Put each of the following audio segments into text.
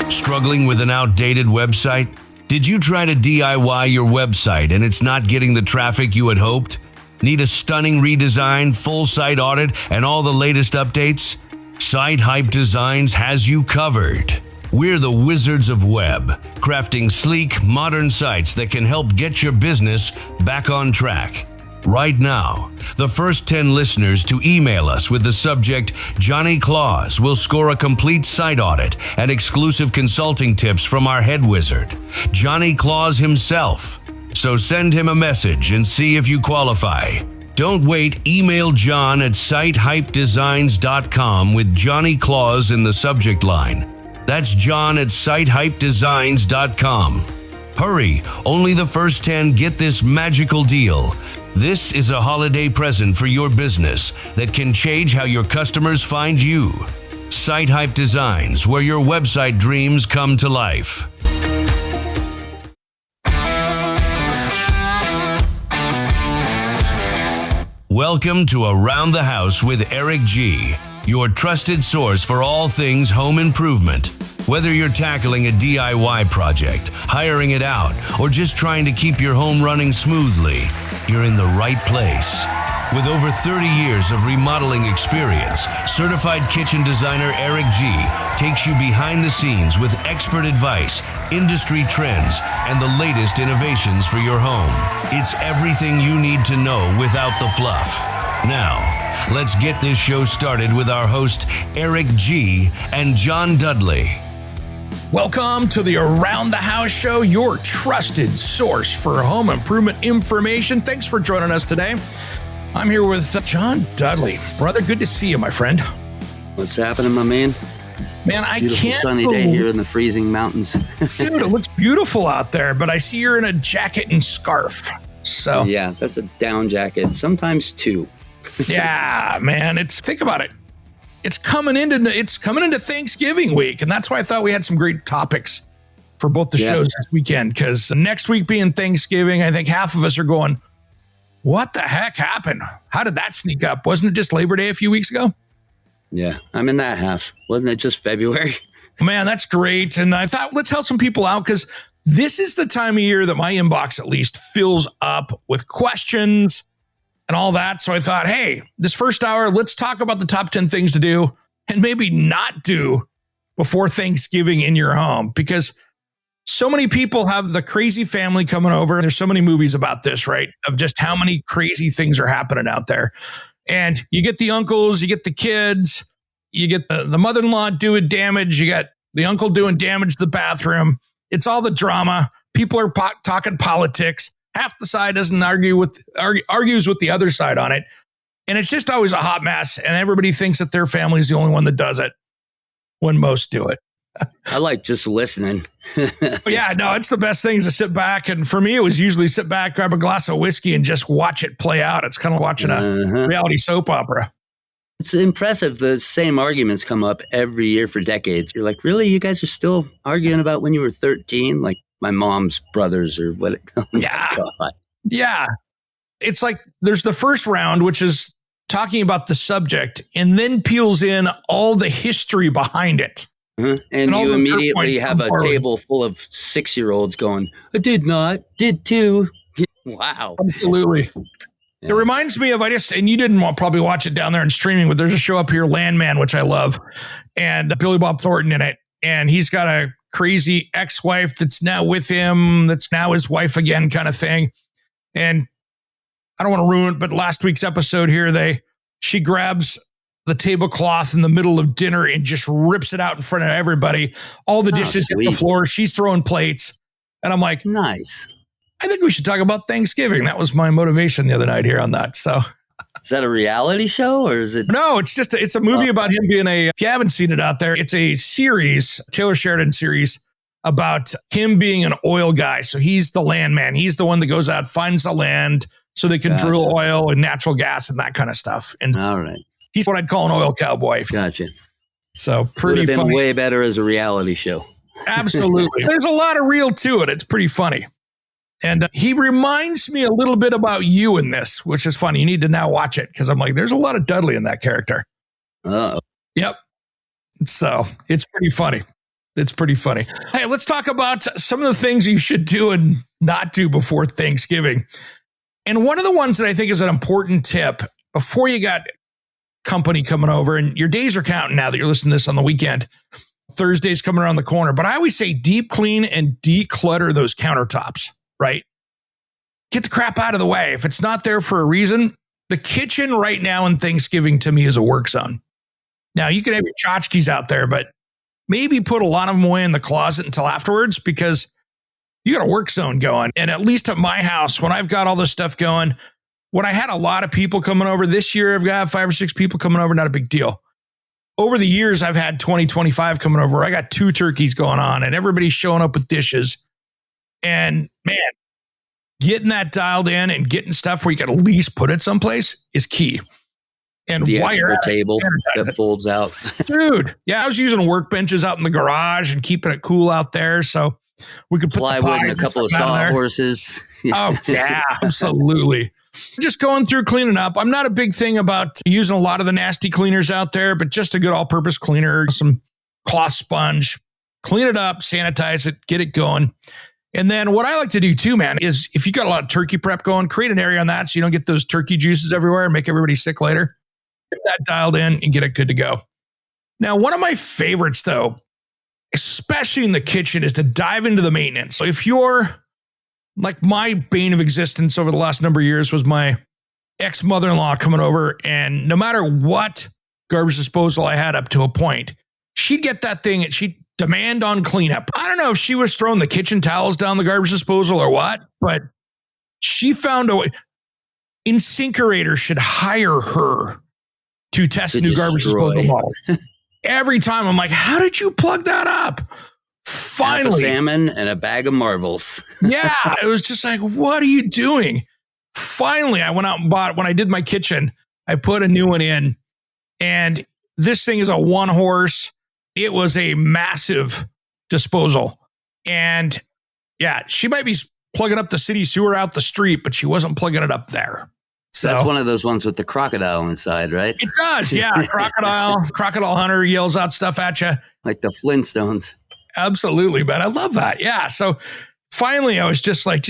Struggling with an outdated website? Did you try to DIY your website and it's not getting the traffic you had hoped? Need a stunning redesign, full site audit, and all the latest updates? Site Hype Designs has you covered. We're the wizards of web, crafting sleek, modern sites that can help get your business back on track. Right now, the first 10 listeners to email us with the subject Johnny Claus will score a complete site audit and exclusive consulting tips from our head wizard, Johnny Claus himself. So send him a message and see if you qualify. Don't wait, email John at sitehypedesigns.com with Johnny Claus in the subject line. That's John at sitehypedesigns.com. Hurry, only the first 10 get this magical deal. This is a holiday present for your business that can change how your customers find you. Site Hype Designs, where your website dreams come to life. Welcome to Around the House with Eric G, your trusted source for all things home improvement. Whether you're tackling a DIY project, hiring it out, or just trying to keep your home running smoothly, you're in the right place. With over 30 years of remodeling experience, certified kitchen designer Eric G takes you behind the scenes with expert advice, industry trends, and the latest innovations for your home. It's everything you need to know without the fluff. Now, let's get this show started with our host, Eric G and John Dudley. Welcome to the Around the House Show, your trusted source for home improvement information. Thanks for joining us today. I'm here with John Dudley. Brother, good to see you, my friend. What's happening, my man? Man, I Beautiful can't sunny day here in the freezing mountains. Dude, it looks beautiful out there, but I see you're in a jacket and scarf. So yeah, that's a down jacket, sometimes two. Yeah, man, think about it. It's coming into Thanksgiving week, and that's why I thought we had some great topics for both the shows this weekend, because next week being Thanksgiving, I think half of us are going, what the heck happened? How did that sneak up? Wasn't it just Labor Day a few weeks ago? Yeah, I'm in that half. Wasn't it just February? Man, that's great. And I thought, let's help some people out, because this is the time of year that my inbox at least fills up with questions and all that. So I thought, hey, this first hour, let's talk about the top 10 things to do and maybe not do before Thanksgiving in your home, because so many people have the crazy family coming over. There's so many movies about this, right? Of just how many crazy things are happening out there. And you get the uncles, you get the kids, you get the mother-in-law doing damage. You got the uncle doing damage to the bathroom. It's all the drama. People are talking politics. Half the side doesn't argues with the other side on it. And it's just always a hot mess. And everybody thinks that their family is the only one that does it when most do it. I like just listening. Yeah, no, it's the best thing to sit back. And for me, it was usually sit back, grab a glass of whiskey and just watch it play out. It's kind of watching a reality soap opera. It's impressive. The same arguments come up every year for decades. You're like, really? You guys are still arguing about when you were 13? Like my mom's brothers or what? Yeah. God. Yeah. It's like there's the first round, which is talking about the subject, and then peels in all the history behind it. Mm-hmm. And you immediately have a table full of 6-year-olds going, I did not, did too. Wow. Absolutely. Yeah. It reminds me of, and you didn't probably watch it down there in streaming, but there's a show up here, Landman, which I love, and Billy Bob Thornton in it. And he's got a crazy ex-wife that's now with him, that's now his wife again kind of thing. And I don't want to ruin it, but last week's episode here, she grabs the tablecloth in the middle of dinner and just rips it out in front of everybody. All the dishes hit the floor. She's throwing plates. And I'm like, nice. I think we should talk about Thanksgiving. That was my motivation the other night here on that. So is that a reality show or is it? No, it's a movie about him being if you haven't seen it out there, it's a series, Taylor Sheridan series about him being an oil guy. So he's the landman. He's the one that goes out, finds the land so they can drill oil and natural gas and that kind of stuff. And all right. He's what I'd call an oil cowboy. Gotcha. So pretty would have funny. Been way better as a reality show. Absolutely. There's a lot of real to it. It's pretty funny. And he reminds me a little bit about you in this, which is funny. You need to now watch it because I'm like, there's a lot of Dudley in that character. Uh-oh. Yep. So it's pretty funny. It's pretty funny. Hey, let's talk about some of the things you should do and not do before Thanksgiving. And one of the ones that I think is an important tip before you got company coming over, and your days are counting now that you're listening to this on the weekend. Thursday's coming around the corner. But I always say deep clean and declutter those countertops, right? Get the crap out of the way. If it's not there for a reason, the kitchen right now in Thanksgiving to me is a work zone. Now, you can have your tchotchkes out there, but maybe put a lot of them away in the closet until afterwards because you got a work zone going. And at least at my house, when I've got all this stuff going, when I had a lot of people coming over this year, I've got 5 or 6 people coming over, not a big deal. Over the years, I've had 20, 25 coming over. I got 2 turkeys going on and everybody's showing up with dishes. And man, getting that dialed in and getting stuff where you can at least put it someplace is key. And the wire extra table that folds out. Dude, yeah, I was using workbenches out in the garage and keeping it cool out there. So we could put plywood and a couple of sawhorses. Oh, yeah, absolutely. Just going through cleaning up. I'm not a big thing about using a lot of the nasty cleaners out there, but just a good all-purpose cleaner, some cloth sponge, clean it up, sanitize it, get it going. And then what I like to do too, man, is if you got a lot of turkey prep going, create an area on that so you don't get those turkey juices everywhere and make everybody sick later. Get that dialed in and get it good to go. Now, one of my favorites though, especially in the kitchen, is to dive into the maintenance. So if you're like my bane of existence over the last number of years was my ex-mother-in-law coming over, and no matter what garbage disposal I had up to a point, she'd get that thing and she'd demand on cleanup. I don't know if she was throwing the kitchen towels down the garbage disposal or what, but she found a way. Incinerator should hire her to test new garbage disposal models. Every time I'm like, how did you plug that up? Finally. Half a salmon and a bag of marbles. Yeah, it was just like, what are you doing? Finally, I went out and bought, when I did my kitchen, I put a new one in, and this thing is a 1-horse. It was a massive disposal. And yeah, she might be plugging up the city sewer out the street, but she wasn't plugging it up there. So that's one of those ones with the crocodile inside, right? It does, yeah. Crocodile hunter yells out stuff at you. Like the Flintstones. Absolutely, man. I love that. Yeah. So finally, I was just like,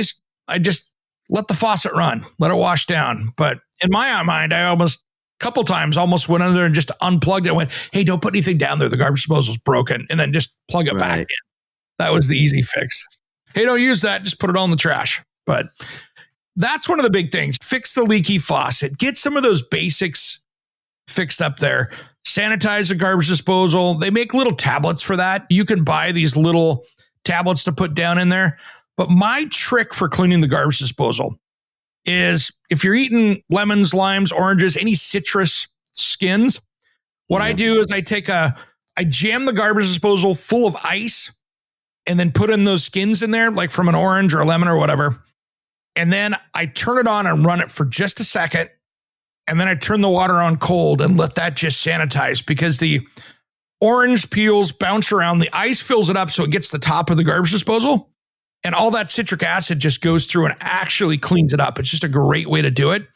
I just let the faucet run, let it wash down. But in my mind, I almost a couple times almost went under and just unplugged it and went, hey, don't put anything down there. The garbage disposal's broken. And then just plug it back in. That was the easy fix. Hey, don't use that. Just put it all in the trash. But that's one of the big things. Fix the leaky faucet. Get some of those basics fixed up there. Sanitize the garbage disposal. They make little tablets for that. You can buy these little tablets to put down in there. But my trick for cleaning the garbage disposal is if you're eating lemons, limes, oranges, any citrus skins, what I do is I jam the garbage disposal full of ice and then put in those skins in there, like from an orange or a lemon or whatever. And then I turn it on and run it for just a second. And then I turn the water on cold and let that just sanitize, because the orange peels bounce around. The ice fills it up so it gets the top of the garbage disposal. And all that citric acid just goes through and actually cleans it up. It's just a great way to do it.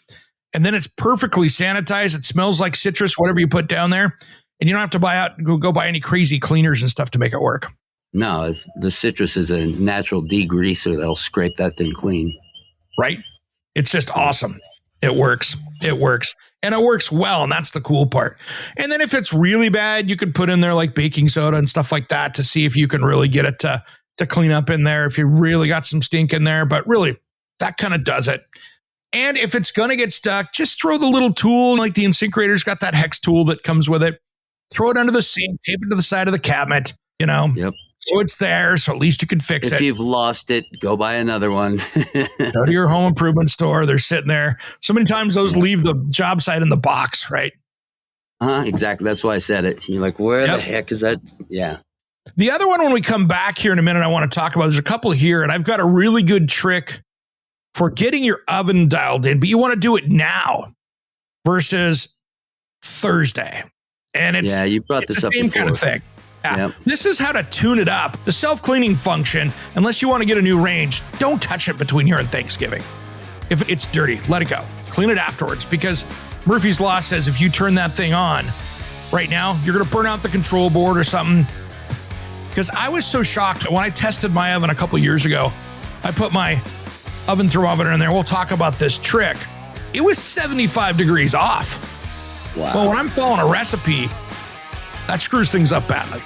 And then it's perfectly sanitized. It smells like citrus, whatever you put down there. And you don't have to go buy any crazy cleaners and stuff to make it work. No, the citrus is a natural degreaser that'll scrape that thing clean. Right? It's just awesome. It works. It works. And it works well. And that's the cool part. And then if it's really bad, you could put in there like baking soda and stuff like that to see if you can really get it to clean up in there if you really got some stink in there. But really, that kind of does it. And if it's going to get stuck, just throw the little tool, like the incinerator's got that hex tool that comes with it. Throw it under the sink, tape it to the side of the cabinet, Yep. So it's there, so at least you can fix it. If you've lost it, go buy another one. Go to your home improvement store. They're sitting there. So many times those leave the job site in the box, right? Exactly. That's why I said it. You're like, where the heck is that? Yeah. The other one, when we come back here in a minute, I want to talk about, there's a couple here, and I've got a really good trick for getting your oven dialed in, but you want to do it now versus Thursday. And it's, you brought this up the same before. kind of thing. Yeah. Yep. This is how to tune it up. The self-cleaning function, unless you want to get a new range, don't touch it between here and Thanksgiving. If it's dirty, let it go. Clean it afterwards, because Murphy's Law says if you turn that thing on right now, you're going to burn out the control board or something. because I was so shocked when I tested my oven a couple years ago. I put my oven thermometer in there. We'll talk about this trick. It was 75 degrees off. Wow. Well, when I'm following a recipe, that screws things up badly.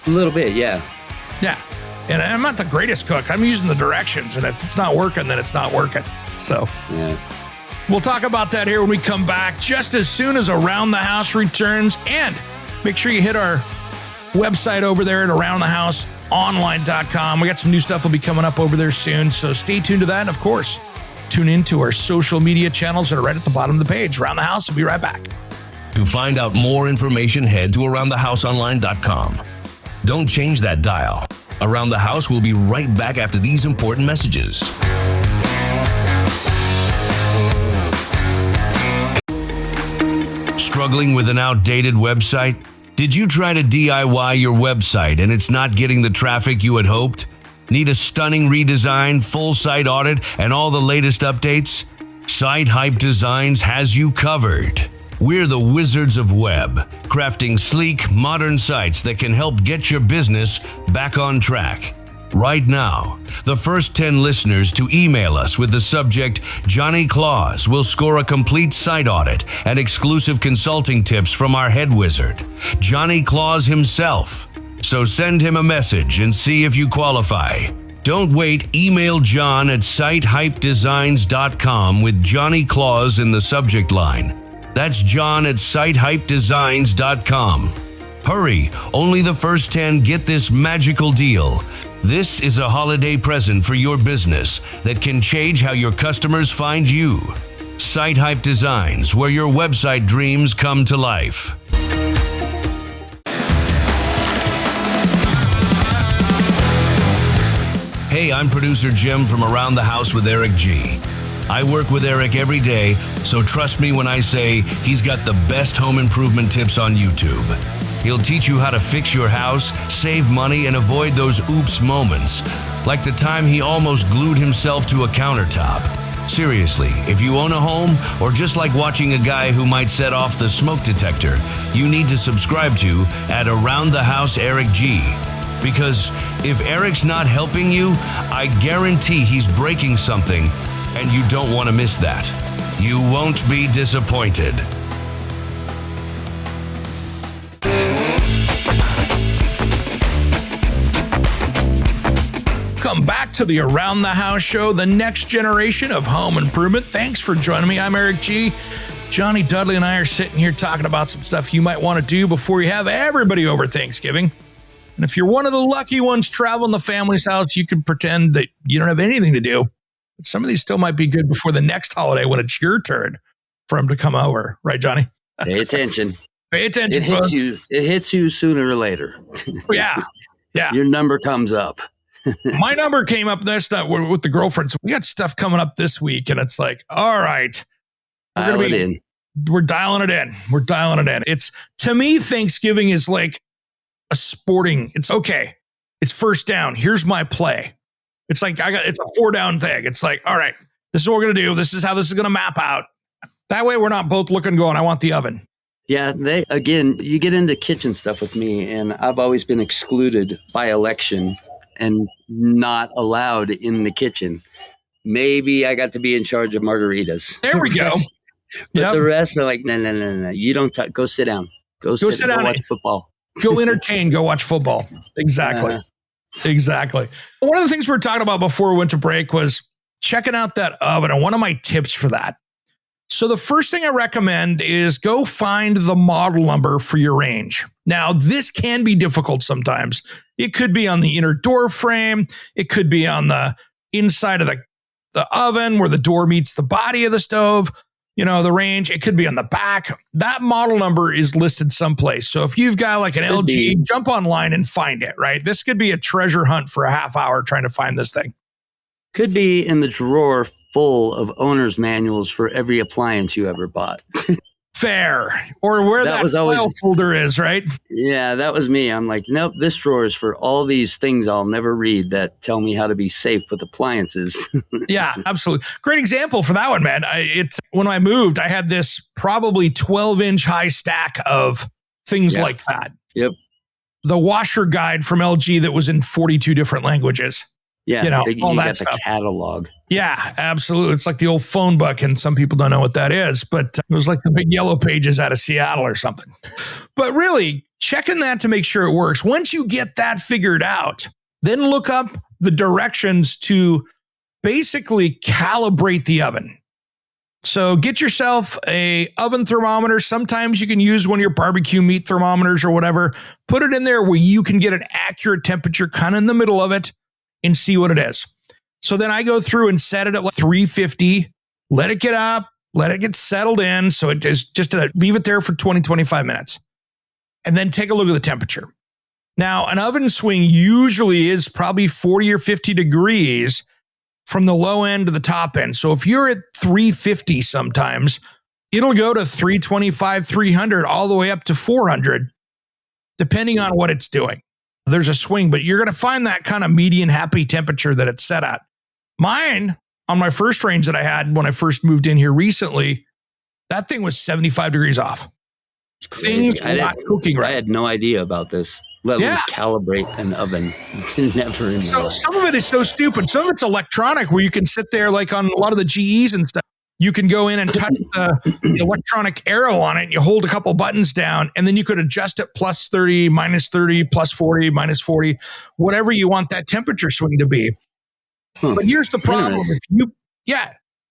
A little bit, yeah. Yeah. And I'm not the greatest cook. I'm using the directions. And if it's not working, then it's not working. So Yeah. we'll talk about that here when we come back, just as soon as Around the House returns. And make sure you hit our website over there at aroundthehouseonline.com. We got some new stuff will be coming up over there soon. So stay tuned to that. And of course, tune into our social media channels that are right at the bottom of the page. Around the House. We'll be right back. To find out more information, head to aroundthehouseonline.com. Don't change that dial. Around the House will be right back after these important messages. Struggling with an outdated website? Did you try to DIY your website and it's not getting the traffic you had hoped? Need a stunning redesign, full site audit, and all the latest updates? Site Hype Designs has you covered. We're the wizards of web, crafting sleek, modern sites that can help get your business back on track. Right now, the first 10 listeners to email us with the subject Johnny Claus will score a complete site audit and exclusive consulting tips from our head wizard, Johnny Claus himself. So send him a message and see if you qualify. Don't wait, email John at sitehypedesigns.com with Johnny Claus in the subject line. That's John at sitehypedesigns.com. Hurry, only the first 10 get this magical deal. This is a holiday present for your business that can change how your customers find you. Site Hype Designs, where your website dreams come to life. Hey, I'm producer Jim from Around the House with Eric G. I work with Eric every day, so trust me when I say he's got the best home improvement tips on YouTube. He'll teach you how to fix your house, save money, and avoid those oops moments, like the time he almost glued himself to a countertop. Seriously, if you own a home or just like watching a guy who might set off the smoke detector, you need to subscribe to at Around the House Eric G. Because if Eric's not helping you, I guarantee he's breaking something, and you don't want to miss that. You won't be disappointed. Welcome back to the Around the House show, the next generation of home improvement. Thanks for joining me. I'm Eric G. Johnny Dudley and I are sitting here talking about some stuff you might want to do before you have everybody over Thanksgiving. And if you're one of the lucky ones traveling the family's house, you can pretend that you don't have anything to do. But some of these still might be good before the next holiday when it's your turn for them to come over. Right, Johnny? Pay attention. Pay attention, It hits you. It hits you sooner or later. Yeah. Yeah. Your number comes up. My number came up with the girlfriends. We got stuff coming up this week, and it's like, all right, Dial it in. We're dialing it in. We're dialing it in. It's, to me, Thanksgiving is like a sporting. It's okay. It's first down. Here's my play. It's like it's a 4-down thing. It's like, all right, this is what we're gonna do. This is how this is gonna map out. That way, we're not both looking going, I want the oven. Yeah, you get into kitchen stuff with me, and I've always been excluded by election and not allowed in the kitchen. Maybe I got to be in charge of margaritas. There we go. But the rest are like, no. You don't go sit down. Go sit down. Go watch football. Go entertain. Go watch football. Exactly. Exactly. One of the things we were talking about before we went to break was checking out that oven, and one of my tips for that. So the first thing I recommend is go find the model number for your range. Now, this can be difficult sometimes. It could be on the inner door frame. It could be on the inside of the oven where the door meets the body of the stove. The range. It could be on the back. That model number is listed someplace. So if you've got like an LG, jump online and find it, right? This could be a treasure hunt for a half hour trying to find this thing. Could be in the drawer full of owner's manuals for every appliance you ever bought. Fair. Or where that file folder is, right? Yeah, that was me. I'm like, nope, this drawer is for all these things I'll never read that tell me how to be safe with appliances. Yeah, absolutely. Great example for that one, man. When I moved, I had this probably 12-inch high stack of things like that. Yep. the washer guide from LG that was in 42 different languages. Yeah, You know, you all that got stuff. the catalog. Yeah, absolutely. It's like the old phone book, and some people don't know what that is, but it was like the big yellow pages out of Seattle or something. But really, checking that to make sure it works. Once you get that figured out, then look up the directions to basically calibrate the oven. So get yourself a oven thermometer. Sometimes you can use one of your barbecue meat thermometers or whatever. Put it in there where you can get an accurate temperature kind of in the middle of it and see what it is. So then I go through and set it at like 350, let it get up, let it get settled in. So it is just to leave it there for 20, 25 minutes. And then take a look at the temperature. Now, an oven swing usually is probably 40 or 50 degrees from the low end to the top end. So if you're at 350 sometimes, it'll go to 325, 300, all the way up to 400, depending on what it's doing. There's a swing, but you're going to find that kind of median happy temperature that it's set at. Mine, on my first range that I had when I first moved in here recently, that thing was 75 degrees off. Things were not cooking right. I had no idea about this. Let alone calibrate an oven. Never in So some of it is so stupid. Some of it's electronic where you can sit there like on a lot of the GEs and stuff. You can go in and touch the electronic arrow on it. And you hold a couple buttons down and then you could adjust it plus 30, minus 30, plus 40, minus 40, whatever you want that temperature swing to be. But here's the problem.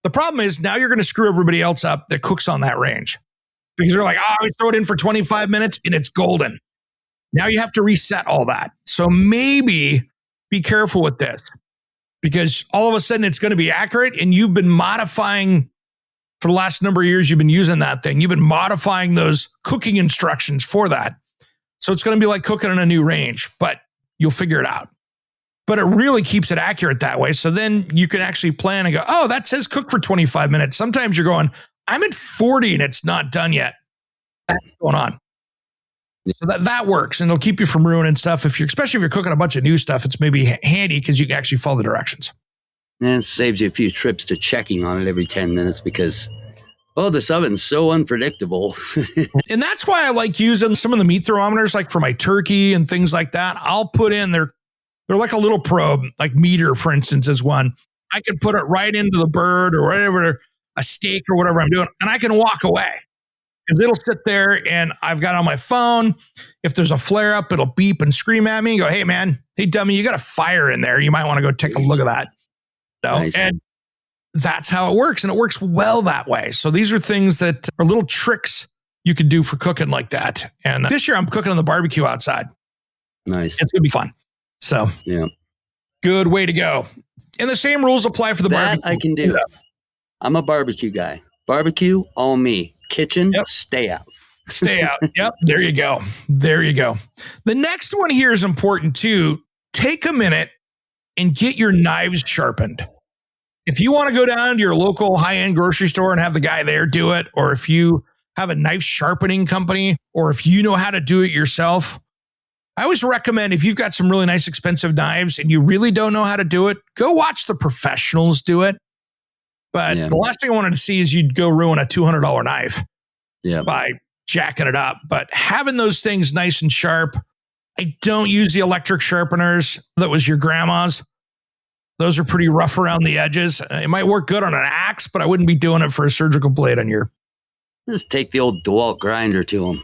The problem is now you're going to screw everybody else up that cooks on that range because they're like, we throw it in for 25 minutes and it's golden. Now you have to reset all that. So maybe be careful with this because all of a sudden it's going to be accurate and you've been modifying for the last number of years. You've been using that thing. You've been modifying those cooking instructions for that. So it's going to be like cooking in a new range, but you'll figure it out. But it really keeps it accurate that way. So then you can actually plan and go, that says cook for 25 minutes. Sometimes you're going, I'm at 40 and it's not done yet. What's going on? So that works and it'll keep you from ruining stuff. Especially if you're cooking a bunch of new stuff, it's maybe handy because you can actually follow the directions. And it saves you a few trips to checking on it every 10 minutes because, this oven's so unpredictable. And that's why I like using some of the meat thermometers, like for my turkey and things like that. I'll put in they're like a little probe, like meter, for instance, is one. I can put it right into the bird or whatever, a steak or whatever I'm doing, and I can walk away. Because it'll sit there and I've got on my phone. If there's a flare up, it'll beep and scream at me and go, hey, man, hey, dummy, you got a fire in there. You might want to go take a look at that. Nice. And that's how it works. And it works well that way. So these are things that are little tricks you could do for cooking like that. And this year I'm cooking on the barbecue outside. Nice. It's going to be fun. So good way to go. And the same rules apply for the barbecue. I can do. I'm a barbecue guy. Barbecue, all me. Kitchen, stay out. Stay out. Yep. There you go. There you go. The next one here is important too. Take a minute and get your knives sharpened. If you want to go down to your local high-end grocery store and have the guy there do it, or if you have a knife sharpening company, or if you know how to do it yourself, I always recommend if you've got some really nice expensive knives and you really don't know how to do it, go watch the professionals do it. But the last thing I wanted to see is you'd go ruin a $200 knife by jacking it up. But having those things nice and sharp, I don't use the electric sharpeners. That was your grandma's. Those are pretty rough around the edges. It might work good on an axe, but I wouldn't be doing it for a surgical blade on your. Just take the old DeWalt grinder to them.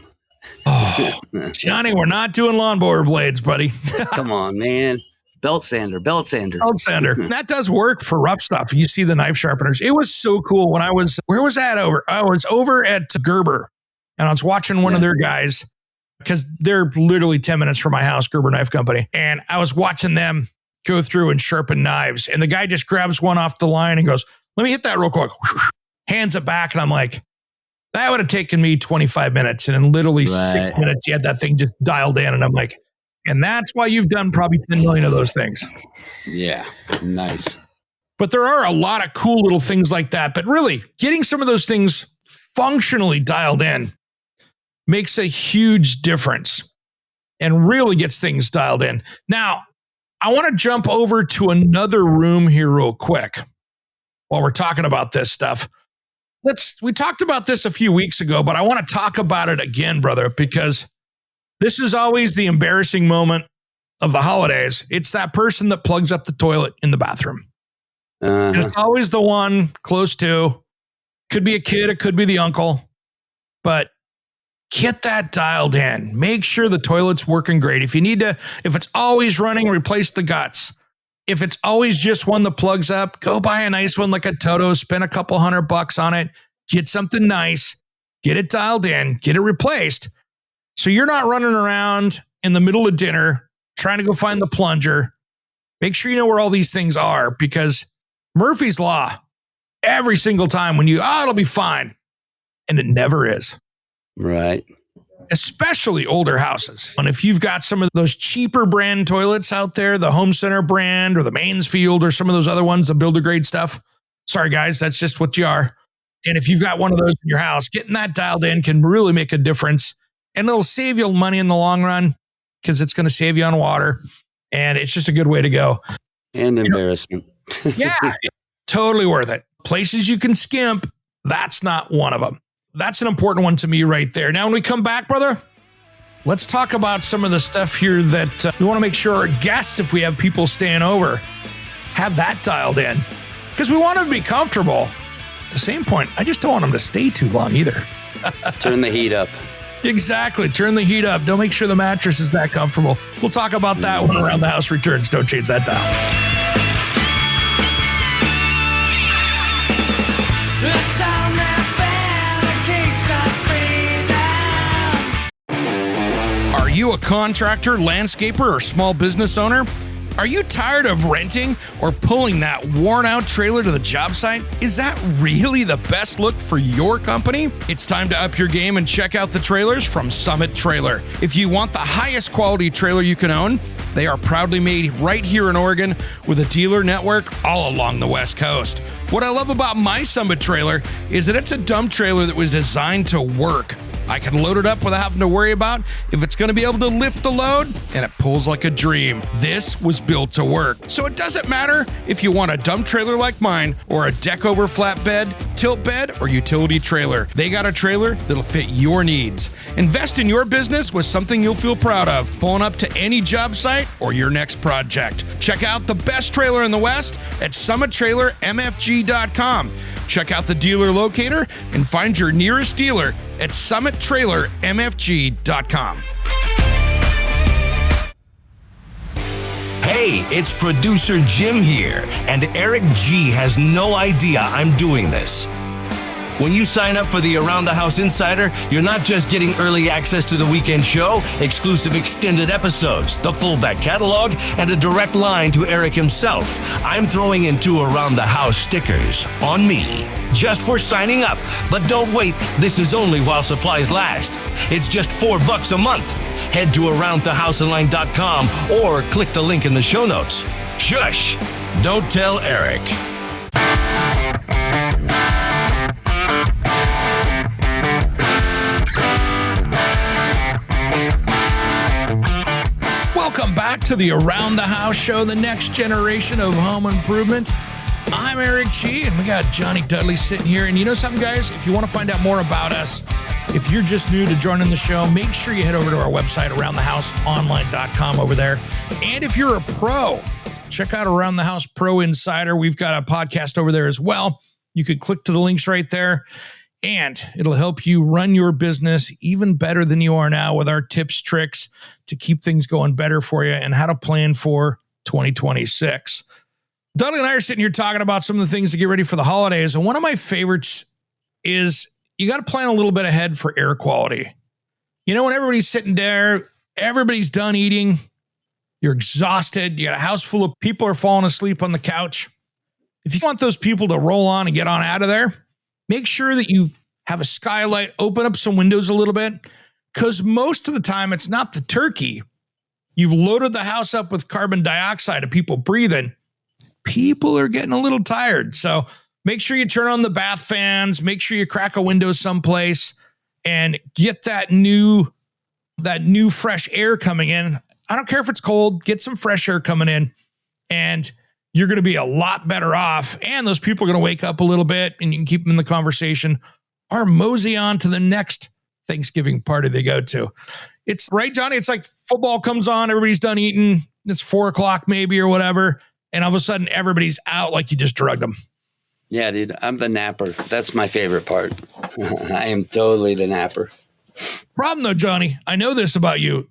Oh, Johnny, we're not doing lawnmower blades, buddy. Come on, man. Belt sander. That does work for rough stuff. You see the knife sharpeners. It was so cool when where was that over? I was over at Gerber and I was watching one of their guys because they're literally 10 minutes from my house, Gerber Knife Company. And I was watching them go through and sharpen knives. And the guy just grabs one off the line and goes, let me hit that real quick. Hands it back. And I'm like, that would have taken me 25 minutes. And in literally 6 minutes, you had that thing just dialed in. And I'm like, and that's why you've done probably 10 million of those things. Yeah, nice. But there are a lot of cool little things like that. But really, getting some of those things functionally dialed in makes a huge difference and really gets things dialed in. Now, I want to jump over to another room here real quick while we're talking about this stuff. We talked about this a few weeks ago, but I want to talk about it again, brother, because This is always the embarrassing moment of the holidays. It's that person that plugs up the toilet in the bathroom. And it's always the one close to. Could be a kid, it could be the uncle. But get that dialed in. Make sure the toilet's working great. If it's always running, replace the guts. If it's always just one that plugs up, go buy a nice one like a Toto, spend a couple $100 on it, get something nice, get it dialed in, get it replaced. So you're not running around in the middle of dinner trying to go find the plunger. Make sure you know where all these things are, because Murphy's Law, every single time when it'll be fine. And it never is. Right. Especially older houses. And if you've got some of those cheaper brand toilets out there, the Home Center brand or the Mansfield or some of those other ones, the builder grade stuff. Sorry, guys, that's just what you are. And if you've got one of those in your house, getting that dialed in can really make a difference. And it'll save you money in the long run, because it's going to save you on water. And it's just a good way to go. And embarrassment. Yeah, totally worth it. Places you can skimp, that's not one of them. That's an important one to me right there. Now, when we come back, brother, let's talk about some of the stuff here that we want to make sure our guests, if we have people staying over, have that dialed in. Because we want them to be comfortable. At the same point, I just don't want them to stay too long either. Turn the heat up. Exactly. Turn the heat up. Don't make sure the mattress is that comfortable. We'll talk about that when Around the House returns. Don't change that dial. Let's sound that fan that keeps us breathing. Are you a contractor, landscaper, or small business owner? Are you tired of renting or pulling that worn-out trailer to the job site? Is that really the best look for your company? It's time to up your game and check out the trailers from Summit Trailer. If you want the highest quality trailer you can own, they are proudly made right here in Oregon with a dealer network all along the West Coast. What I love about my Summit Trailer is that it's a dump trailer that was designed to work. I can load it up without having to worry about if it's going to be able to lift the load, and it pulls like a dream. This was built to work. So it doesn't matter if you want a dump trailer like mine or a deck over flatbed, tilt bed, or utility trailer. They got a trailer that'll fit your needs. Invest in your business with something you'll feel proud of, pulling up to any job site or your next project. Check out the best trailer in the West at summittrailermfg.com. Check out the dealer locator and find your nearest dealer at summittrailermfg.com. Hey, it's producer Jim here, and Eric G has no idea I'm doing this. When you sign up for the Around the House Insider, you're not just getting early access to the weekend show, exclusive extended episodes, the full back catalog, and a direct line to Eric himself. I'm throwing in 2 Around the House stickers on me, just for signing up. But don't wait, this is only while supplies last. It's just $4 a month. Head to aroundthehouseonline.com or click the link in the show notes. Shush! Don't tell Eric. Welcome back to the Around the House show, the next generation of home improvement. I'm Eric G, and we got Johnny Dudley sitting here. And you know something, guys? If you want to find out more about us, if you're just new to joining the show, make sure you head over to our website, aroundthehouseonline.com over there. And if you're a pro, check out Around the House Pro Insider. We've got a podcast over there as well. You could click to the links right there, and it'll help you run your business even better than you are now with our tips, tricks to keep things going better for you and how to plan for 2026. Dudley and I are sitting here talking about some of the things to get ready for the holidays. And one of my favorites is you got to plan a little bit ahead for air quality. You know, when everybody's sitting there, everybody's done eating, you're exhausted, you got a house full of people are falling asleep on the couch. If you want those people to roll on and get on out of there, make sure that you have a skylight, open up some windows a little bit, because most of the time it's not the turkey. You've loaded the house up with carbon dioxide of people breathing. People are getting a little tired. So make sure you turn on the bath fans, make sure you crack a window someplace and get that new fresh air coming in. I don't care if it's cold, get some fresh air coming in, and you're going to be a lot better off. And those people are going to wake up a little bit, and you can keep them in the conversation or mosey on to the next Thanksgiving party they go to. It's right, Johnny. It's like football comes on, everybody's done eating. It's 4:00 maybe or whatever. And all of a sudden everybody's out like you just drugged them. Yeah, dude, I'm the napper. That's my favorite part. I am totally the napper. Problem though, Johnny, I know this about you.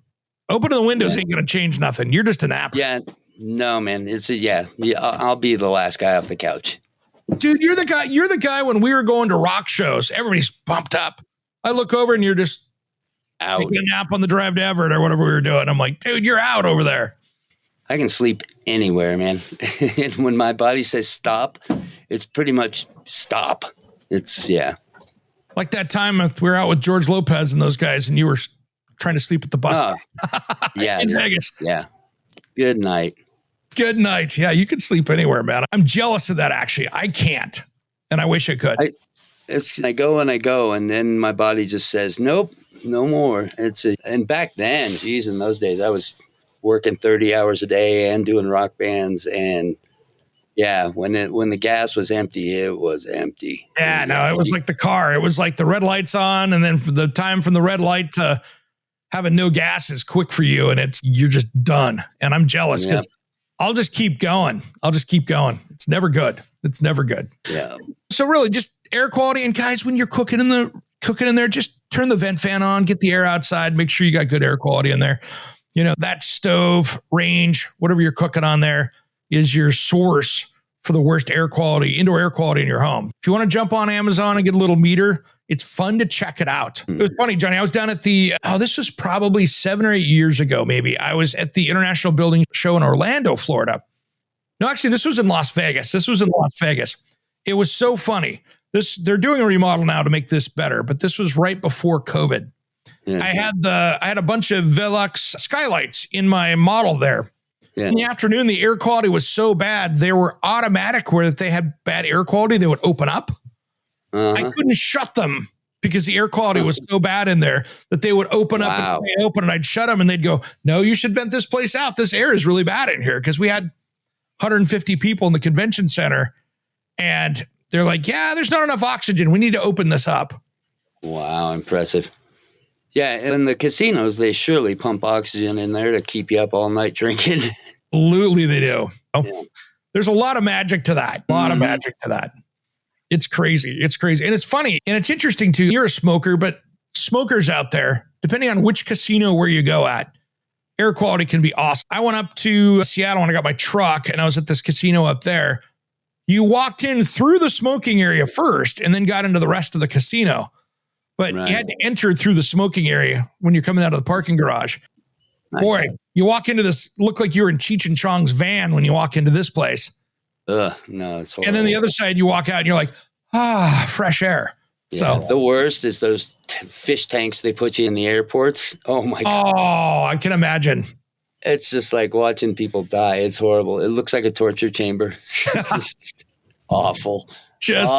Opening the windows ain't going to change nothing. You're just a napper. Yeah, no, man. I'll be the last guy off the couch. Dude, you're the guy when we were going to rock shows, everybody's pumped up. I look over and you're just Out. taking a nap on the drive to Everett or whatever we were doing. I'm like, dude, you're out over there. I can sleep anywhere, man. And when my body says stop, it's pretty much stop. It's, yeah. Like that time we were out with George Lopez and those guys, and you were trying to sleep at the bus Yeah. in dude. Vegas. Yeah. Good night. Good night. Yeah, you can sleep anywhere, man. I'm jealous of that, actually. I can't, and I wish I could. I go, and then my body just says, nope, no more. And back then, geez, in those days, I was working 30 hours a day and doing rock bands. And yeah, when the gas was empty, it was empty. Yeah, no, it was like the car. It was like the red light's on, and then for the time from the red light to having no gas is quick for you, and you're just done. And I'm jealous because I'll just keep going. It's never good. Yeah. So really, just air quality. And guys, when you're cooking in there, just turn the vent fan on, get the air outside, make sure you got good air quality in there. You know, that stove, range, whatever you're cooking on there is your source for the worst air quality, indoor air quality in your home. If you want to jump on Amazon and get a little meter, it's fun to check it out. It was funny, Johnny. I was down at this was probably 7 or 8 years ago, maybe. I was at the International Building Show in Orlando, Florida. No, actually, this was in Las Vegas. It was so funny. They're doing a remodel now to make this better, but this was right before COVID. Yeah. I had a bunch of Velux skylights in my model there. Yeah. In the afternoon, the air quality was so bad, they were automatic where if they had bad air quality, they would open up. I couldn't shut them because the air quality was so bad in there that they would open up and stay open, and I'd shut them and they'd go, no, you should vent this place out. This air is really bad in here, because we had 150 people in the convention center and they're like, yeah, there's not enough oxygen. We need to open this up. Wow, impressive. Yeah, and in the casinos, they surely pump oxygen in there to keep you up all night drinking. Absolutely, they do. Yeah. There's a lot of magic to that. It's crazy. And it's funny. And it's interesting, too. You're a smoker, but smokers out there, depending on which casino where you go at, air quality can be awesome. I went up to Seattle when I got my truck, and I was at this casino up there. You walked in through the smoking area first and then got into the rest of the casino. But you had to enter through the smoking area when you're coming out of the parking garage. Nice. Boy, you walk into this, look like you're in Cheech and Chong's van when you walk into this place. No, it's horrible. And then the other side, you walk out and you're like, fresh air. Yeah, so the worst is those fish tanks they put you in the airports. Oh my God. Oh, I can imagine. It's just like watching people die. It's horrible. It looks like a torture chamber. It's just awful. Just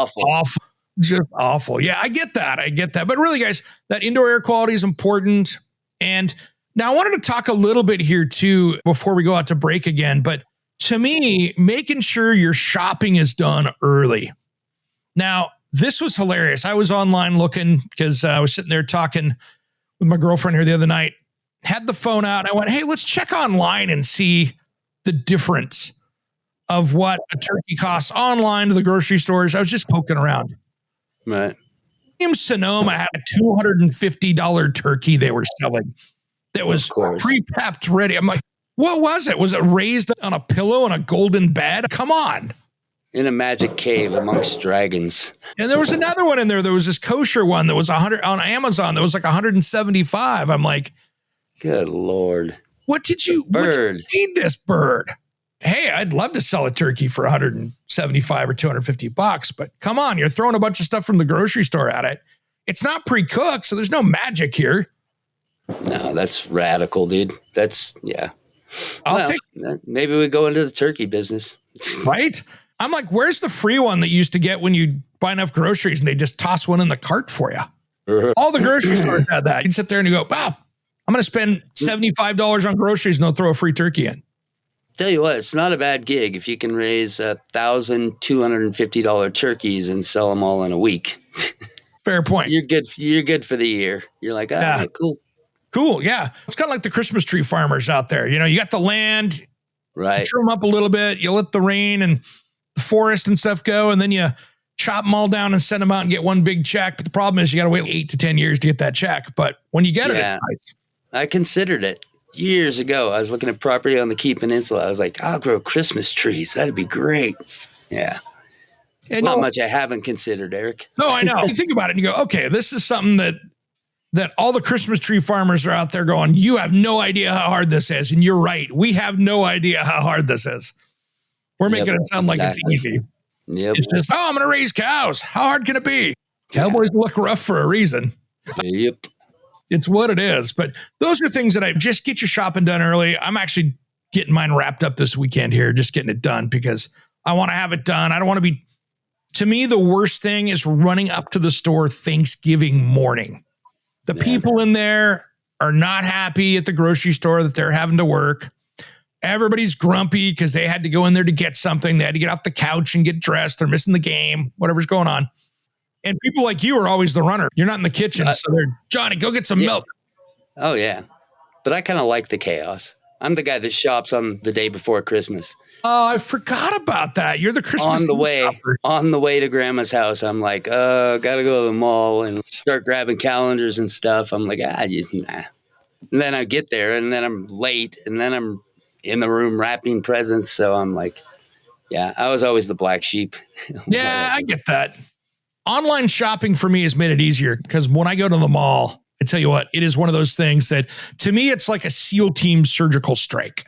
awful. Yeah, I get that. But really, guys, that indoor air quality is important. And now I wanted to talk a little bit here too, before we go out to break again. But to me, making sure your shopping is done early. Now, this was hilarious. I was online looking because I was sitting there talking with my girlfriend here the other night, had the phone out. I went, hey, let's check online and see the difference of what a turkey costs online to the grocery stores. I was just poking around. Right. In Sonoma had a $250 turkey they were selling that was pre-pepped ready. I'm like, what was it? Was it raised on a pillow on a golden bed? Come on. In a magic cave amongst dragons. And there was another one in there. There was this kosher one that was 100 on Amazon. That was like 175. I'm like, good Lord. What did you feed this bird? Hey, I'd love to sell a turkey for 175 or 250 bucks, but come on, you're throwing a bunch of stuff from the grocery store at it. It's not pre-cooked, so there's no magic here. No, that's radical, dude. Maybe we go into the turkey business. Right? I'm like, where's the free one that you used to get when you buy enough groceries and they just toss one in the cart for you? All the grocery stores had that. You'd sit there and you go, wow, I'm going to spend $75 on groceries and they'll throw a free turkey in. Tell you what, it's not a bad gig if you can raise $1,250 turkeys and sell them all in a week. Fair point. You're good for the year. You're like, cool. Cool. Yeah. It's kind of like the Christmas tree farmers out there. You got the land, you Right. trim them up a little bit, you let the rain and the forest and stuff go, and then you chop them all down and send them out and get one big check. But the problem is you got to wait 8 to 10 years to get that check. But when you get it, it's nice. I considered it years ago. I was looking at property on the Key Peninsula. I was like, I'll grow Christmas trees. That'd be great. Yeah. And Not much I haven't considered, Eric. No, I know. You think about it and you go, okay, this is something that all the Christmas tree farmers are out there going, you have no idea how hard this is. And you're right. We have no idea how hard this is. We're making it sound like it's easy. Yep. It's just, I'm going to raise cows. How hard can it be? Cowboys look rough for a reason. Yep. It's what it is. But those are things that I just get your shopping done early. I'm actually getting mine wrapped up this weekend here, just getting it done because I want to have it done. I don't want to be, to me, the worst thing is running up to the store Thanksgiving morning. The people in there are not happy at the grocery store that they're having to work. Everybody's grumpy because they had to go in there to get something. They had to get off the couch and get dressed. They're missing the game, whatever's going on. And people like you are always the runner. You're not in the kitchen. So they're, Johnny, go get some milk. Oh, yeah. But I kind of like the chaos. I'm the guy that shops on the day before Christmas. Oh, I forgot about that. You're the Christmas on the way to Grandma's house. I'm like, gotta go to the mall and start grabbing calendars and stuff. I'm like, nah. And then I get there and then I'm late and then I'm in the room wrapping presents. So I'm like, yeah, I was always the black sheep. Yeah, I get that. Online shopping for me has made it easier because when I go to the mall, I tell you what, it is one of those things that to me, it's like a SEAL team surgical strike.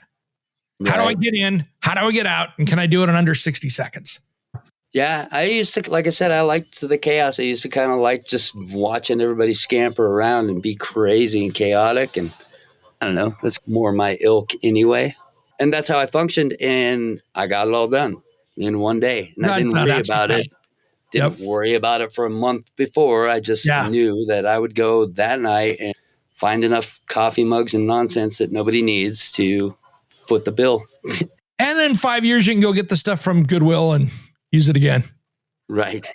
Right. How do I get in? How do I get out? And can I do it in under 60 seconds? Yeah, I used to, like I said, I liked the chaos. I used to kind of like just watching everybody scamper around and be crazy and chaotic. And I don't know, that's more my ilk anyway. And that's how I functioned. And I got it all done in one day. And I didn't worry about it. Didn't worry about it for a month before. I just knew that I would go that night and find enough coffee mugs and nonsense that nobody needs to foot the bill. And then 5 years, you can go get the stuff from Goodwill and use it again. Right.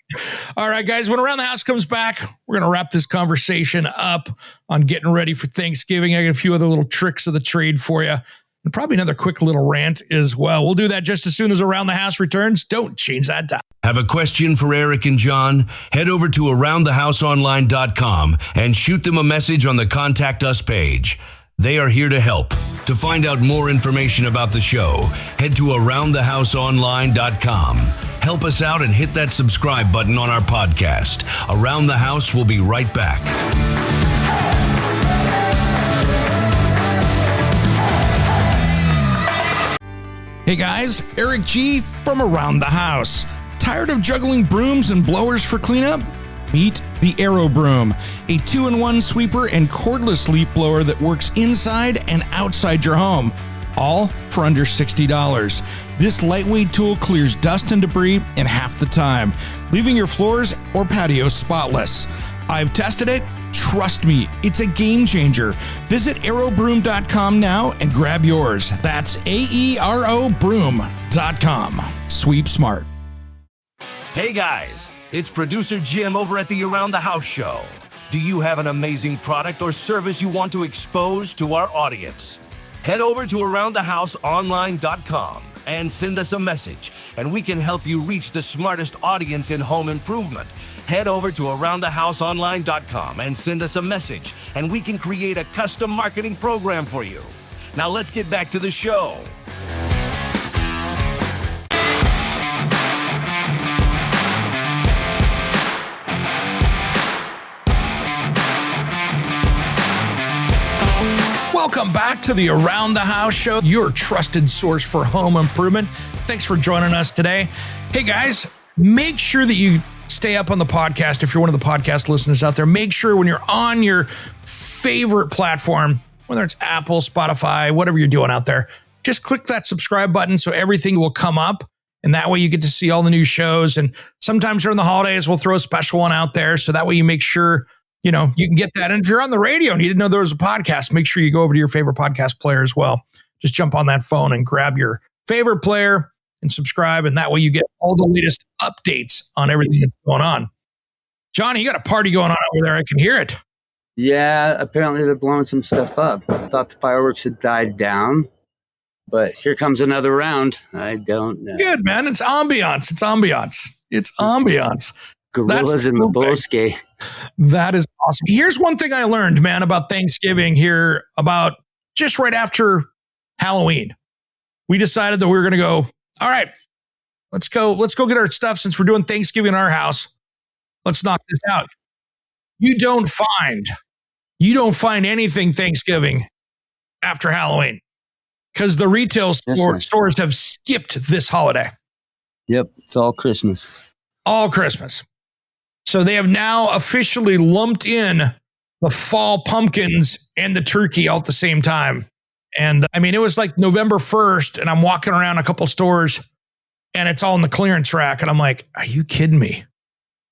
All right, guys, when Around the House comes back, we're going to wrap this conversation up on getting ready for Thanksgiving. I got a few other little tricks of the trade for you and probably another quick little rant as well. We'll do that just as soon as Around the House returns. Don't change that dial. Have a question for Eric and John? Head over to aroundthehouseonline.com and shoot them a message on the Contact Us page. They are here to help. To find out more information about the show, head to aroundthehouseonline.com. Help us out and hit that subscribe button on our podcast. Around the House will be right back. Hey guys, Eric G from Around the House. Tired of juggling brooms and blowers for cleanup? Meet the Aero Broom, a 2-in-1 sweeper and cordless leaf blower that works inside and outside your home, all for under $60. This lightweight tool clears dust and debris in half the time, leaving your floors or patios spotless. I've tested it. Trust me, it's a game changer. Visit aerobroom.com now and grab yours. That's AERO broom.com. Sweep smart. Hey guys, it's producer Jim over at the Around the House show. Do you have an amazing product or service you want to expose to our audience? Head over to aroundthehouseonline.com and send us a message, and we can help you reach the smartest audience in home improvement. Head over to aroundthehouseonline.com and send us a message, and we can create a custom marketing program for you. Now let's get back to the show. Welcome back to the Around the House show, your trusted source for home improvement. Thanks for joining us today. Hey guys, make sure that you stay up on the podcast. If you're one of the podcast listeners out there, make sure when you're on your favorite platform, whether it's Apple, Spotify, whatever you're doing out there, just click that subscribe button so everything will come up. And that way you get to see all the new shows. And sometimes during the holidays, we'll throw a special one out there. So that way you make sure you can get that. And if you're on the radio and you didn't know there was a podcast, make sure you go over to your favorite podcast player as well. Just jump on that phone and grab your favorite player and subscribe. And that way you get all the latest updates on everything that's going on. Johnny, you got a party going on over there. I can hear it. Yeah, apparently they're blowing some stuff up. I thought the fireworks had died down, but here comes another round. I don't know. Good, man. It's ambiance. It's ambiance. It's ambiance. Gorillas in the cool thing. bosque. That is awesome. Here's one thing I learned, man, about Thanksgiving here about just right after Halloween. We decided that we were going to go, all right, let's go get our stuff since we're doing Thanksgiving in our house. Let's knock this out. You don't find anything Thanksgiving after Halloween because the retail stores have skipped this holiday. Yep, it's all Christmas. All Christmas. So they have now officially lumped in the fall pumpkins and the turkey all at the same time. And I mean, it was like November 1st, and I'm walking around a couple stores, and it's all in the clearance rack. And I'm like, are you kidding me?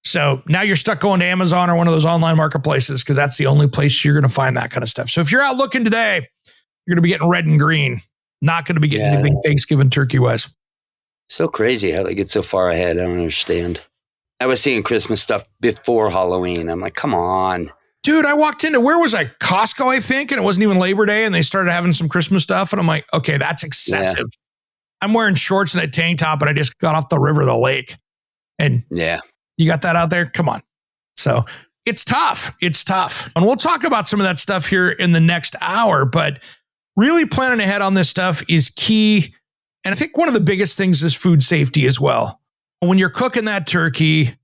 So now you're stuck going to Amazon or one of those online marketplaces because that's the only place you're going to find that kind of stuff. So if you're out looking today, you're going to be getting red and green. Not going to be getting anything Thanksgiving turkey-wise. So crazy how they get so far ahead. I don't understand. I was seeing Christmas stuff before Halloween. I'm like, come on. Dude, I walked into, where was I? Costco, I think, and it wasn't even Labor Day, and they started having some Christmas stuff, and I'm like, okay, that's excessive. Yeah. I'm wearing shorts and a tank top, and I just got off the river, the lake. And yeah, you got that out there? Come on. So it's tough. It's tough. And we'll talk about some of that stuff here in the next hour, but really planning ahead on this stuff is key. And I think one of the biggest things is food safety as well. When you're cooking that turkey,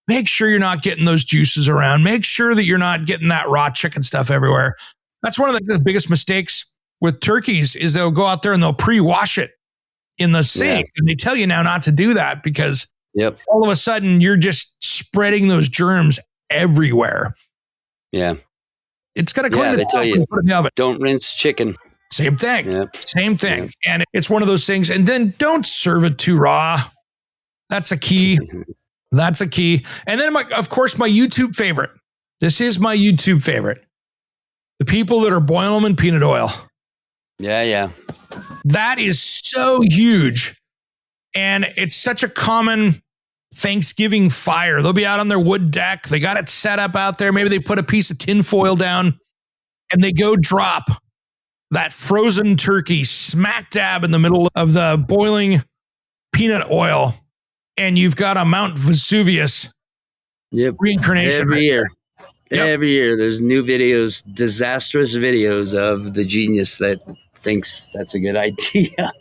make sure you're not getting those juices around. Make sure that you're not getting that raw chicken stuff everywhere. That's one of the biggest mistakes with turkeys is they'll go out there and they'll pre-wash it in the sink. Yeah. And they tell you now not to do that because all of a sudden you're just spreading those germs everywhere. Yeah. It's going to clean they tell you, don't rinse chicken. Same thing. Same thing. Yep. And it's one of those things. And then don't serve it too raw. That's a key. That's a key. And then, of course, my YouTube favorite. This is my YouTube favorite. The people that are boiling them in peanut oil. Yeah. That is so huge. And it's such a common Thanksgiving fire. They'll be out on their wood deck. They got it set up out there. Maybe they put a piece of tin foil down and they go drop that frozen turkey smack dab in the middle of the boiling peanut oil. And you've got a Mount Vesuvius reincarnation. Every year, there's new videos, disastrous videos of the genius that thinks that's a good idea.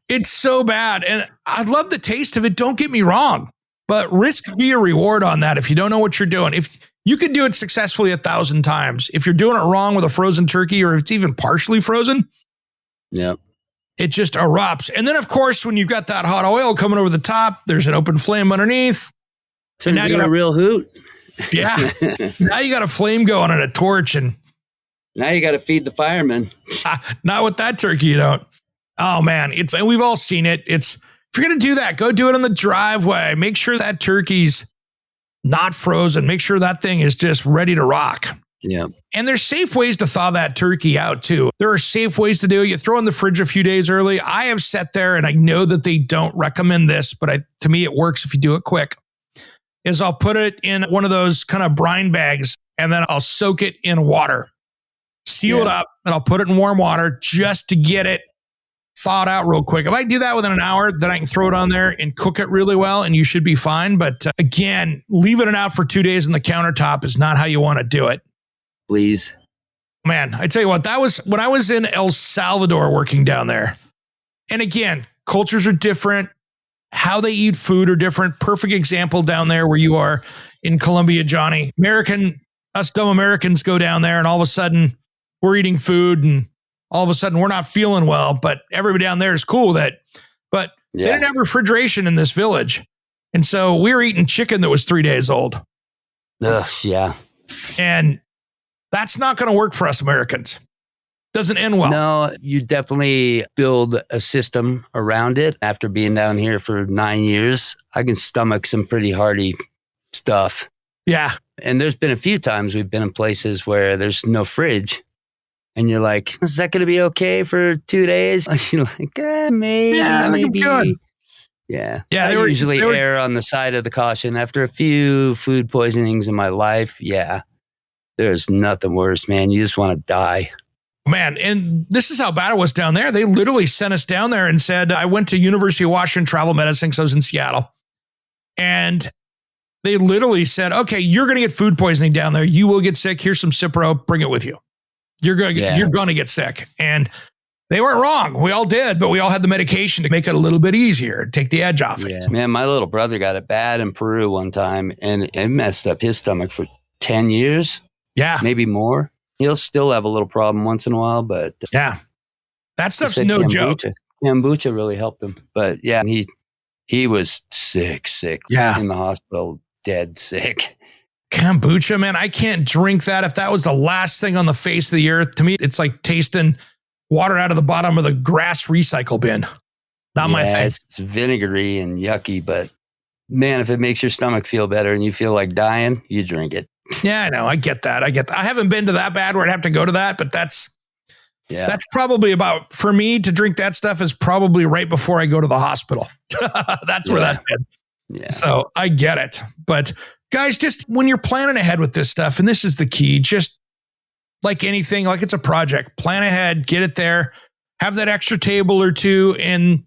It's so bad. And I love the taste of it. Don't get me wrong. But risk via reward on that if you don't know what you're doing. If you could do it successfully 1,000 times, if you're doing it wrong with a frozen turkey or if it's even partially frozen, it just erupts. And then, of course, when you've got that hot oil coming over the top, there's an open flame underneath. Turns into a real hoot. Yeah. Now you got a flame going and a torch. And now you got to feed the firemen. Not with that turkey, you don't. Oh, man. And we've all seen it. If you're going to do that, go do it on the driveway. Make sure that turkey's not frozen. Make sure that thing is just ready to rock. Yeah. And there's safe ways to thaw that turkey out too. There are safe ways to do it. You throw it in the fridge a few days early. I have sat there and I know that they don't recommend this, but to me it works if you do it quick. Is I'll put it in one of those kind of brine bags and then I'll soak it in water, seal it up, and I'll put it in warm water just to get it thawed out real quick. If I do that within an hour, then I can throw it on there and cook it really well and you should be fine. But again, leaving it out for 2 days on the countertop is not how you want to do it. Please. Man, I tell you what, that was when I was in El Salvador working down there. And again, cultures are different. How they eat food are different. Perfect example down there where you are in Colombia, Johnny. Us dumb Americans go down there and all of a sudden we're eating food and all of a sudden we're not feeling well, but everybody down there is cool with it. But they didn't have refrigeration in this village. And so we were eating chicken that was 3 days old. Ugh, yeah. And that's not going to work for us Americans. Doesn't end well. No, you definitely build a system around it. After being down here for 9 years, I can stomach some pretty hearty stuff. Yeah. And there's been a few times we've been in places where there's no fridge. And you're like, is that going to be okay for 2 days? You're like, maybe. Yeah, maybe. Good. Yeah. Yeah. I usually err on the side of the caution. After a few food poisonings in my life, yeah. There's nothing worse, man. You just want to die. Man, and this is how bad it was down there. They literally sent us down there and said, I went to University of Washington Travel Medicine because I was in Seattle. And they literally said, okay, you're going to get food poisoning down there. You will get sick. Here's some Cipro. Bring it with you. You're going to get sick. And they weren't wrong. We all did, but we all had the medication to make it a little bit easier, take the edge off it. Man, my little brother got it bad in Peru one time, and it messed up his stomach for 10 years. Yeah. Maybe more. He'll still have a little problem once in a while, but yeah, that stuff's no joke. Kombucha really helped him. But yeah, he was sick in the hospital, dead sick. Kombucha, man, I can't drink that. If that was the last thing on the face of the earth, to me, it's like tasting water out of the bottom of the grass recycle bin. Not my thing. It's vinegary and yucky, but man, if it makes your stomach feel better and you feel like dying, you drink it. Yeah, I know. I get that. I haven't been to that bad where I'd have to go to that, but that's probably about, for me to drink that stuff is probably right before I go to the hospital. That's where that's at. Yeah. So I get it. But guys, just when you're planning ahead with this stuff, and this is the key, just like anything, like it's a project, plan ahead, get it there, have that extra table or two, and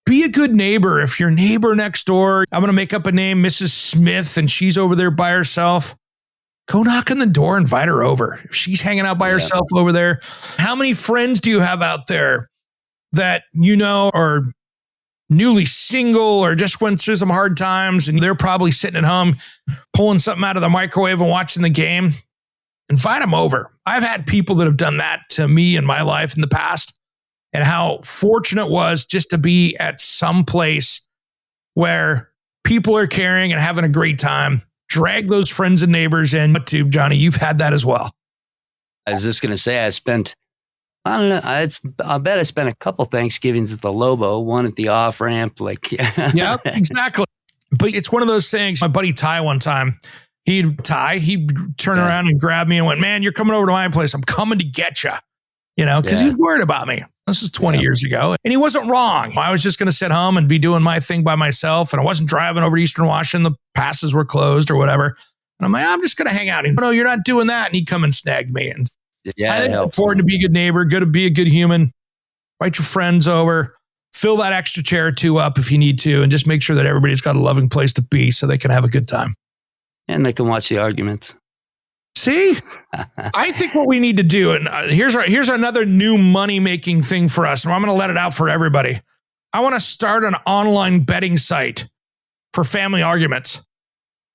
be a good neighbor. If your neighbor next door, I'm going to make up a name, Mrs. Smith, and she's over there by herself, go knock on the door, invite her over. If she's hanging out by herself over there, how many friends do you have out there that you know are newly single or just went through some hard times and they're probably sitting at home pulling something out of the microwave and watching the game? Invite them over. I've had people that have done that to me in my life in the past, and how fortunate it was just to be at some place where people are caring and having a great time. Drag those friends and neighbors in. But too, Johnny, you've had that as well. I was just going to say, I don't know. I bet I spent a couple Thanksgivings at the Lobo, one at the off ramp. Yeah, exactly. But it's one of those things. My buddy Ty, one time, he'd turn around and grab me and went, man, you're coming over to my place. I'm coming to get you, because he was worried about me. This was 20 years ago. And he wasn't wrong. I was just going to sit home and be doing my thing by myself. And I wasn't driving over to Eastern Washington. The passes were closed or whatever. And I'm like, I'm just going to hang out. And, no, you're not doing that. And he'd come and snag me. And I think it's important to be a good neighbor, be a good human, invite your friends over, fill that extra chair or two up if you need to, and just make sure that everybody's got a loving place to be so they can have a good time. And they can watch the arguments. See, I think what we need to do, and here's another new money-making thing for us, and I'm going to let it out for everybody. I want to start an online betting site for family arguments.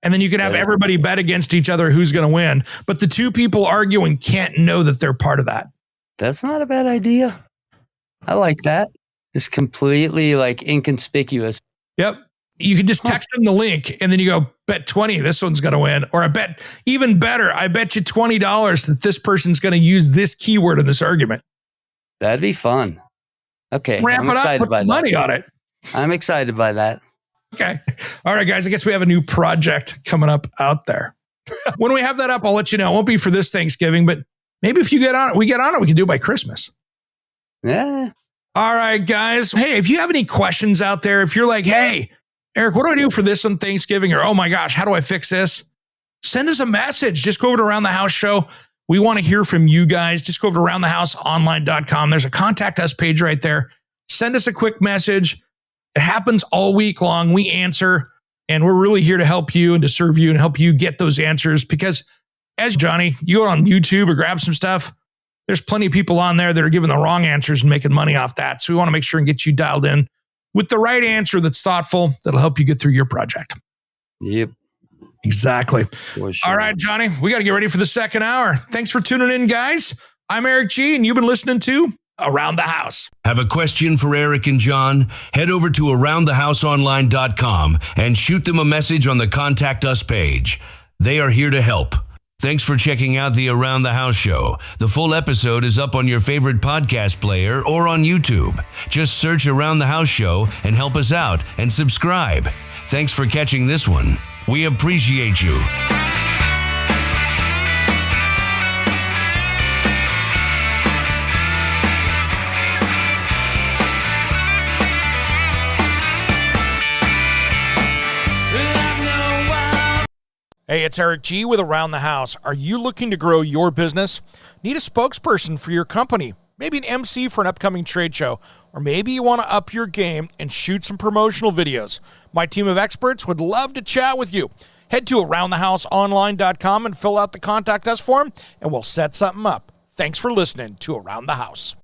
And then you can have everybody bet against each other who's going to win. But the two people arguing can't know that they're part of that. That's not a bad idea. I like that. Just completely inconspicuous. Yep. You can just text them the link and then you go, bet 20, this one's going to win. Or I bet, even better, I bet you $20 that this person's going to use this keyword in this argument. That'd be fun. Okay. I'm excited by that. Money on it. I'm excited by that. Okay. All right, guys. I guess we have a new project coming up out there. When we have that up, I'll let you know. It won't be for this Thanksgiving, but maybe if you get on it, we can do it by Christmas. Yeah. All right, guys. Hey, if you have any questions out there, if you're like, hey, Eric, what do I do for this on Thanksgiving? Or, oh my gosh, how do I fix this? Send us a message. Just go over to Around the House Show. We want to hear from you guys. Just go over to aroundthehouseonline.com. There's a contact us page right there. Send us a quick message. It happens all week long. We answer, and we're really here to help you and to serve you and help you get those answers. Because as Johnny, you go on YouTube or grab some stuff, there's plenty of people on there that are giving the wrong answers and making money off that. So we want to make sure and get you dialed in with the right answer that's thoughtful, that'll help you get through your project. Yep. Exactly. For sure. All right, Johnny, we got to get ready for the second hour. Thanks for tuning in, guys. I'm Eric G, and you've been listening to Around the House. Have a question for Eric and John? Head over to aroundthehouseonline.com and shoot them a message on the Contact Us page. They are here to help. Thanks for checking out the Around the House show. The full episode is up on your favorite podcast player or on YouTube. Just search Around the House show and help us out and subscribe. Thanks for catching this one. We appreciate you. Hey, it's Eric G with Around the House. Are you looking to grow your business? Need a spokesperson for your company? Maybe an MC for an upcoming trade show? Or maybe you want to up your game and shoot some promotional videos? My team of experts would love to chat with you. Head to aroundthehouseonline.com and fill out the contact us form, and we'll set something up. Thanks for listening to Around the House.